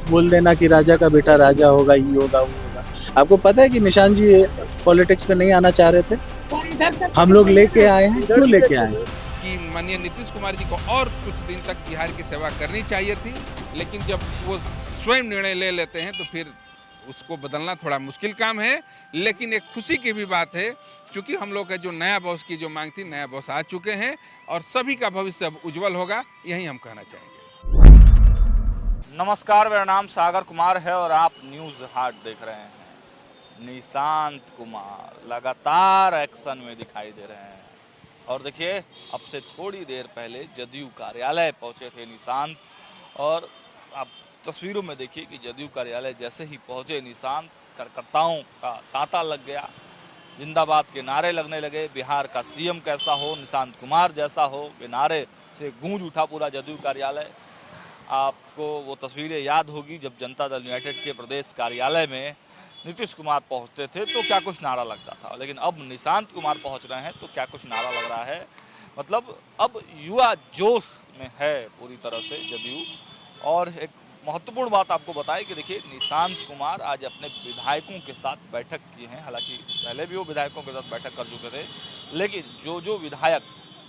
बोल देना कि राजा का बेटा राजा होगा, ये होगा, वो होगा। आपको पता है कि निशान जी पॉलिटिक्स में नहीं आना चाह रहे थे, हम लोग लेके आए हैं। क्यों लेके आए कि माननीय नीतीश कुमार जी को और कुछ दिन तक बिहार की सेवा करनी चाहिए थी, लेकिन जब वो स्वयं निर्णय ले लेते हैं तो फिर उसको बदलना थोड़ा मुश्किल काम है। लेकिन एक खुशी की भी बात है, क्योंकि हम लोग का जो नया बॉस की जो मांग थी, नया बॉस आ चुके हैं और सभी का भविष्य अब उज्जवल होगा, यही हम कहना चाहेंगे। नमस्कार, मेरा नाम सागर कुमार है और आप न्यूज़ हाट देख रहे हैं। निशांत कुमार लगातार एक्शन में दिखाई दे रहे हैं और देखिए, अब से थोड़ी देर पहले जदयू कार्यालय पहुंचे थे निशांत, और आप तस्वीरों में देखिए कि जदयू कार्यालय जैसे ही पहुंचे, निशांत कार्यकर्ताओं का तांता लग गया, जिंदाबाद के नारे लगने लगे, बिहार का सीएम कैसा हो, निशांत कुमार जैसा हो के नारे से गूंज उठा पूरा जदयू कार्यालय। आपको वो तस्वीरें याद होगी जब जनता दल यूनाइटेड के प्रदेश कार्यालय में नीतीश कुमार पहुंचते थे तो क्या कुछ नारा लगता था, लेकिन अब निशांत कुमार पहुंच रहे हैं तो क्या कुछ नारा लग रहा है। मतलब अब युवा जोश में है पूरी तरह से जदयू। और एक महत्वपूर्ण बात आपको बताएं कि देखिए, निशांत कुमार आज अपने विधायकों के साथ बैठक की हैं। हालांकि पहले भी वो विधायकों के साथ बैठक कर चुके थे, लेकिन जो विधायक,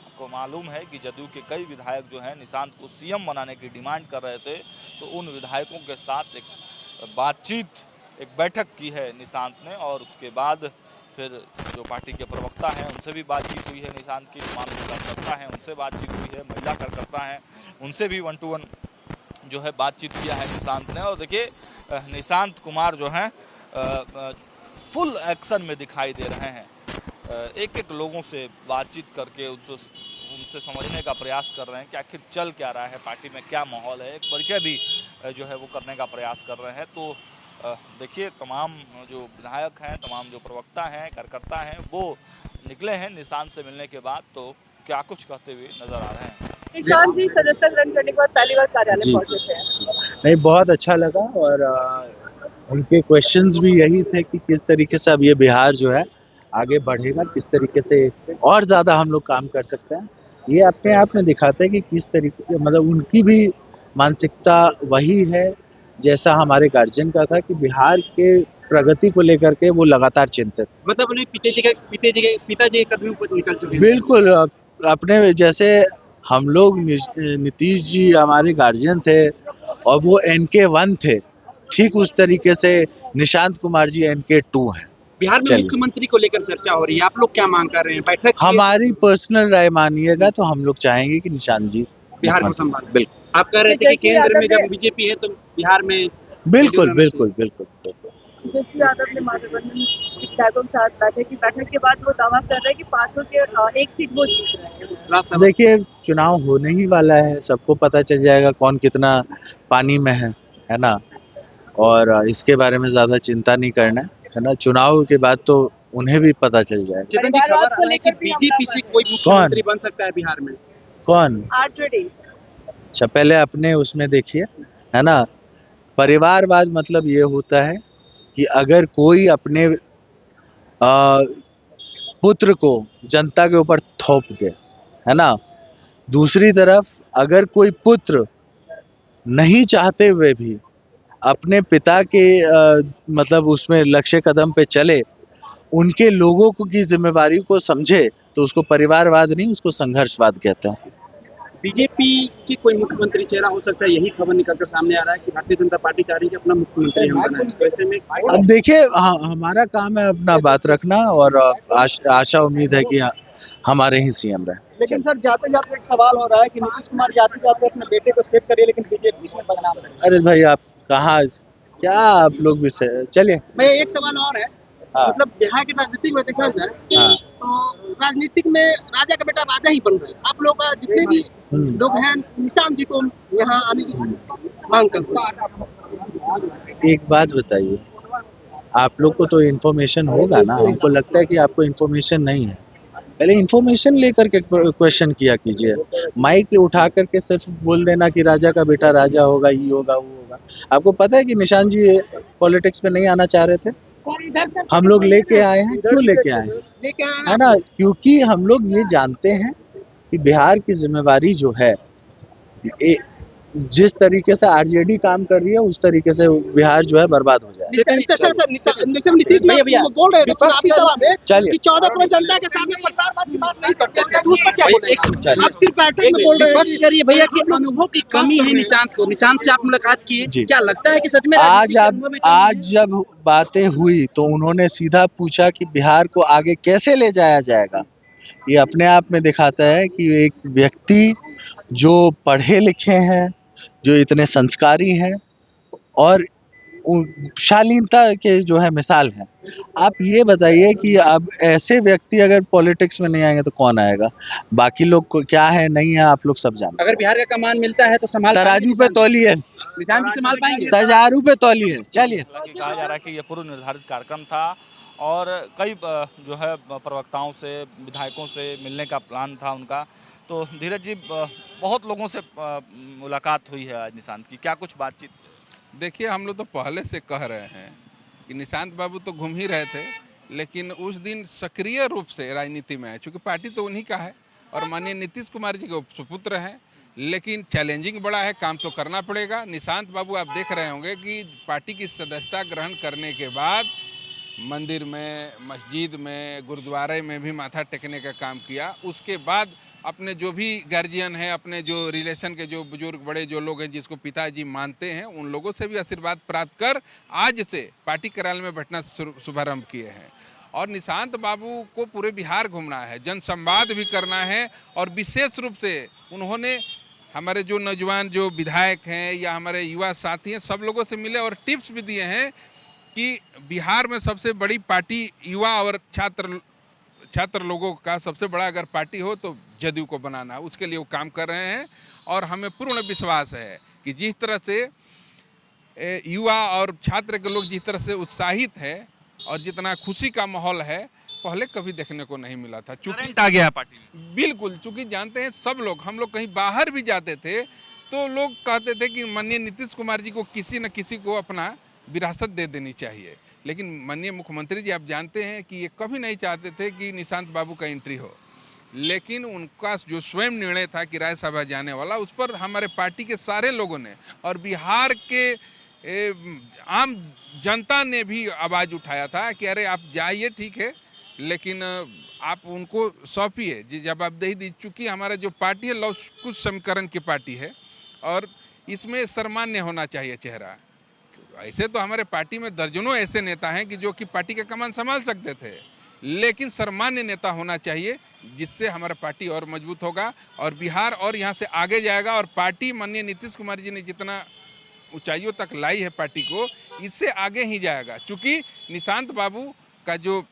आपको मालूम है कि जदयू के कई विधायक जो हैं निशांत को सीएम बनाने की डिमांड कर रहे थे, तो उन विधायकों के साथ एक बातचीत, एक बैठक की है निशांत ने। और उसके बाद फिर जो पार्टी के प्रवक्ता हैं उनसे भी बातचीत हुई है निशांत की, तमाम कार्यकर्ता हैं उनसे बातचीत हुई है, महिला कार्यकर्ता हैं उनसे भी 1 to 1 जो है बातचीत किया है निशांत ने। और देखिए, निशांत कुमार जो हैं फुल एक्शन में दिखाई दे रहे हैं, एक एक लोगों से बातचीत करके उनसे समझने का प्रयास कर रहे हैं कि आखिर चल क्या रहा है, पार्टी में क्या माहौल है, एक परिचय भी जो है वो करने का प्रयास कर रहे हैं। तो देखिए, तमाम जो विधायक हैं, तमाम जो प्रवक्ता हैं, कार्यकर्ता हैं, वो निकले हैं निशांत से मिलने के बाद, तो क्या कुछ कहते हुए नजर आ रहे हैं। निशांत जी सदस्य ग्रहण करने के बाद पहली बार कार्यालय पहुंचे थे। नहीं, बहुत अच्छा लगा। और उनके क्वेश्चंस भी यही थे कि किस तरीके से अब ये बिहार जो है आगे बढ़ेगा, किस तरीके से और ज़्यादा हम लोग काम कर सकते हैं। ये अपने आप में दिखाते हैं कि किस तरीके से, मतलब उनकी भी मानसिकता वही है जैसा हमारे गार्जियन का था, कि बिहार के प्रगति को लेकर के वो लगातार चिंतित। मतलब अपने पिताजी के कदमों पर निकल चुके हैं। बिल्कुल, अपने जैसे हम लोग, नीतीश जी हमारे गार्जियन थे और वो NK1 थे, ठीक उस तरीके से निशांत कुमार जी NK2 हैं। बिहार में मुख्यमंत्री को लेकर चर्चा हो रही है, आप लोग क्या मांग कर रहे हैं? बैठक हमारी पर्सनल राय मानिएगा तो हम लोग चाहेंगे कि निशांत जी बिहार को संभालें। बिल्कुल। आप कह रहे थे कि केंद्र में जब बीजेपी है तो बिहार में बिल्कुल बिल्कुल बिल्कुल बिल्कुल। तेजस्वी यादव ने महागठबंधन विधायकों के साथ बैठक के बाद वो दावा कर रहे हैं कि 500 के एक सीट वो जीत रहे हैं। देखिए, चुनाव होने ही वाला है, सबको पता चल जाएगा कौन कितना पानी में है ना। और इसके बारे में ज्यादा चिंता नहीं करना है ना। चुनाव के बाद तो उन्हें भी पता चल जाएगा। चेतन जी, खबर है कि बीजेपी से कोई मुख्यमंत्री बन सकता है बिहार में। कौन? RJD। अच्छा, पहले अपने उसमें देखिए, है ना। परिवारवाद मतलब ये होता है कि अगर कोई अपने पुत्र को जनता के ऊपर थोप दे, है ना। दूसरी तरफ अगर कोई पुत्र नहीं चाहते हुए भी अपने पिता के मतलब उसमें लक्ष्य कदम पे चले, उनके लोगों को की जिम्मेवारी को समझे, तो उसको परिवारवाद नहीं, उसको संघर्षवाद कहते हैं। बीजेपी की कोई मुख्यमंत्री चेहरा हो सकता है, यही खबर निकलकर सामने आ रहा है कि भारतीय जनता पार्टी चाह रही है कि अपना मुख्यमंत्री हम बनाएं। तो ऐसे में अब देखिए, हमारा काम है अपना बात रखना, और आशा उम्मीद है कि हमारे ही सीएम रहे। लेकिन सर जाते जाते एक सवाल हो रहा है कि नीतीश कुमार जाते जाते अपने बेटे को सेव करिए, लेकिन बीजेपी इसमें बदनाम है। अरे भाई, आप कहाँ, क्या आप लोग भी चलिए। मैं एक सवाल और है, हाँ। मतलब बिहार की राजनीति में देखा जाए हाँ। तो राजनीतिक में राजा का बेटा राजा ही बन रहे हैं। आप लोग जितने भी लोग हैं निशांत जी को यहाँ आने की मांग करते हैं। एक बात बताइए, आप लोग को तो इन्फॉर्मेशन होगा ना, हमको लगता है कि आपको इन्फॉर्मेशन नहीं है। पहले इन्फॉर्मेशन लेकर के क्वेश्चन किया कीजिए। माइक उठा करके सिर्फ बोल देना कि राजा का बेटा राजा होगा, ये होगा, वो होगा। आपको पता है कि निशांत जी पॉलिटिक्स में नहीं आना चाह रहे थे, हम लोग लेके आए हैं। क्यों लेके आए हैं, है ना, क्योंकि हम लोग ये जानते हैं कि बिहार की जिम्मेवारी जो है, जिस तरीके से आरजेडी काम कर रही है, उस तरीके से बिहार जो है बर्बाद हो जाए। नीतीश बोल रहे थे चुनावी सभा में कि 14 करोड़ जनता के सामने परिवारवाद की बात नहीं करते, तो उस पर क्या बोलेंगे? आप सिर्फ बैठक में बोल रहे हैं करिए भैया कि अनुभव की कमी है निशांत को। निशांत से आप मुलाकात किए, क्या लगता है कि सच में आज जब बातें हुई तो उन्होंने सीधा पूछा कि बिहार को आगे कैसे ले जाया जाएगा। ये अपने आप में दिखाता है कि एक व्यक्ति जो पढ़े लिखे हैं, जो इतने संस्कारी हैं और शालीनता के जो है मिसाल हैं। आप ये बताइए कि अब ऐसे व्यक्ति अगर पॉलिटिक्स में नहीं आएंगे तो कौन आएगा? बाकी लोग को क्या है नहीं है, आप लोग सब जानते हैं। अगर बिहार का कमान मिलता है तो संभाल तराजू पे तौलिए, निशांत भी संभाल पाएंगे, तराजू पे तौलिए। चलिए, कहा जा रहा है कि यह पूर्व निर्धारित कार्यक्रम था और कई जो है प्रवक्ताओं से, विधायकों से मिलने का प्लान था उनका। तो धीरज जी, बहुत लोगों से मुलाकात हुई है आज निशांत की, क्या कुछ बातचीत? देखिए, हम लोग तो पहले से कह रहे हैं कि निशांत बाबू तो घूम ही रहे थे, लेकिन उस दिन सक्रिय रूप से राजनीति में आए, चूँकि पार्टी तो उन्हीं का है और माननीय नीतीश कुमार जी के सुपुत्र हैं। लेकिन चैलेंजिंग बड़ा है, काम तो करना पड़ेगा। निशांत बाबू आप देख रहे होंगे कि पार्टी की सदस्यता ग्रहण करने के बाद मंदिर में, मस्जिद में, गुरुद्वारे में भी माथा टेकने का काम किया। उसके बाद अपने जो भी गार्जियन हैं, अपने जो रिलेशन के जो बुजुर्ग बड़े जो लोग हैं जिसको पिताजी मानते हैं, उन लोगों से भी आशीर्वाद प्राप्त कर आज से पार्टी कार्यालय में बैठना शुभारंभ किए हैं। और निशांत बाबू को पूरे बिहार घूमना है, जन संवाद भी करना है और विशेष रूप से उन्होंने हमारे जो नौजवान जो विधायक हैं या हमारे युवा साथी हैं, सब लोगों से मिले और टिप्स भी दिए हैं कि बिहार में सबसे बड़ी पार्टी युवा और छात्र लोगों का सबसे बड़ा अगर पार्टी हो तो जदयू को बनाना, उसके लिए वो काम कर रहे हैं। और हमें पूर्ण विश्वास है कि जिस तरह से युवा और छात्र के लोग जिस तरह से उत्साहित है और जितना खुशी का माहौल है, पहले कभी देखने को नहीं मिला था। चूंकि आ गया पार्टी में, बिल्कुल, चूंकि जानते हैं सब लोग, हम लोग कहीं बाहर भी जाते थे तो लोग कहते थे कि माननीय नीतीश कुमार जी को किसी न किसी को अपना विरासत दे देनी चाहिए। लेकिन माननीय मुख्यमंत्री जी आप जानते हैं कि ये कभी नहीं चाहते थे कि निशांत बाबू का एंट्री हो, लेकिन उनका जो स्वयं निर्णय था कि राज्यसभा जाने वाला, उस पर हमारे पार्टी के सारे लोगों ने और बिहार के आम जनता ने भी आवाज़ उठाया था कि अरे आप जाइए, ठीक है, लेकिन आप उनको सौंपिए जी जवाबदेही दी। चूँकि हमारा जो पार्टी है लव कुश समीकरण की पार्टी है और इसमें सर्वमान्य होना चाहिए चेहरा। ऐसे तो हमारे पार्टी में दर्जनों ऐसे नेता हैं कि जो कि पार्टी का कमान संभाल सकते थे, लेकिन सर्वमान्य नेता होना चाहिए जिससे हमारा पार्टी और मजबूत होगा और बिहार और यहाँ से आगे जाएगा। और पार्टी माननीय नीतीश कुमार जी ने जितना ऊंचाइयों तक लाई है पार्टी को, इससे आगे ही जाएगा। चूँकि निशांत बाबू का जो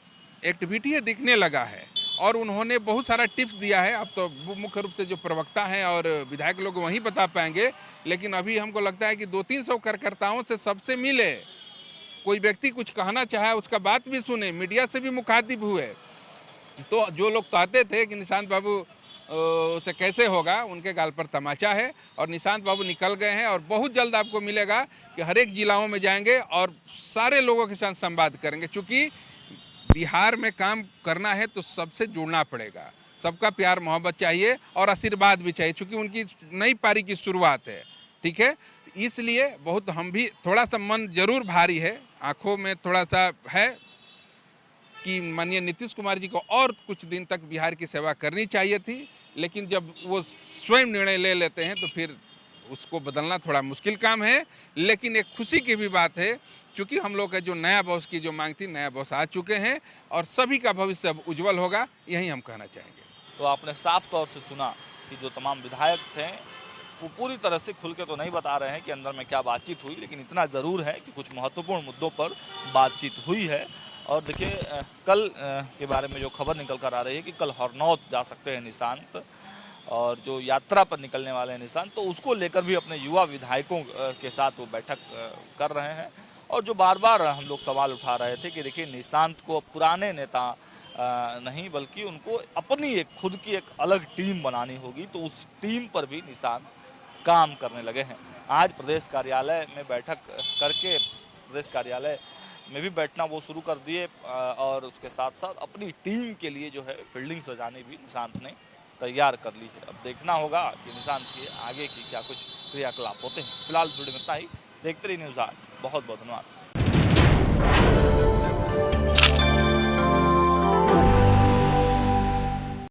एक्टिविटी है दिखने लगा है और उन्होंने बहुत सारा टिप्स दिया है। अब तो मुख्य रूप से जो प्रवक्ता हैं और विधायक लोग वहीं बता पाएंगे, लेकिन अभी हमको लगता है कि 200-300 कार्यकर्ताओं से सबसे मिले, कोई व्यक्ति कुछ कहना चाहे उसका बात भी सुने, मीडिया से भी मुखातिब हुए। तो जो लोग कहते थे कि निशांत बाबू उसे कैसे होगा, उनके गाल पर तमाचा है। और निशांत बाबू निकल गए हैं और बहुत जल्द आपको मिलेगा कि हर एक जिलाओं में जाएंगे और सारे लोगों के साथ संवाद करेंगे। चूँकि बिहार में काम करना है तो सबसे जुड़ना पड़ेगा, सबका प्यार मोहब्बत चाहिए और आशीर्वाद भी चाहिए, चूँकि उनकी नई पारी की शुरुआत है। ठीक है, इसलिए बहुत हम भी थोड़ा सा मन जरूर भारी है, आंखों में थोड़ा सा है कि माननीय नीतीश कुमार जी को और कुछ दिन तक बिहार की सेवा करनी चाहिए थी, लेकिन जब वो स्वयं निर्णय ले लेते हैं तो फिर उसको बदलना थोड़ा मुश्किल काम है। लेकिन एक खुशी की भी बात है, क्योंकि हम लोग का जो नया बॉस की जो मांग थी, नया बॉस आ चुके हैं और सभी का भविष्य अब उज्जवल होगा, यही हम कहना चाहेंगे। तो आपने साफ तौर से सुना कि जो तमाम विधायक थे वो पूरी तरह से खुल के तो नहीं बता रहे हैं कि अंदर में क्या बातचीत हुई, लेकिन इतना ज़रूर है कि कुछ महत्वपूर्ण मुद्दों पर बातचीत हुई है। और देखिए कल के बारे में जो खबर निकल कर आ रही है कि कल हरनौत जा सकते हैं निशांत, और जो यात्रा पर निकलने वाले हैं निशांत, तो उसको लेकर भी अपने युवा विधायकों के साथ वो बैठक कर रहे हैं। और जो बार बार हम लोग सवाल उठा रहे थे कि देखिए निशांत को पुराने नेता नहीं बल्कि उनको अपनी एक खुद की एक अलग टीम बनानी होगी, तो उस टीम पर भी निशांत काम करने लगे हैं। आज प्रदेश कार्यालय में बैठक करके प्रदेश कार्यालय में भी बैठना वो शुरू कर दिए, और उसके साथ साथ अपनी टीम के लिए जो है फील्डिंग सजाने भी निशांत ने तैयार कर ली है। अब देखना होगा कि निशांत के आगे की क्या कुछ क्रियाकलाप होते हैं। फिलहाल इस वीडियो में इतना ही। देखते रहिए न्यूज़ आज। बहुत बहुत धन्यवाद।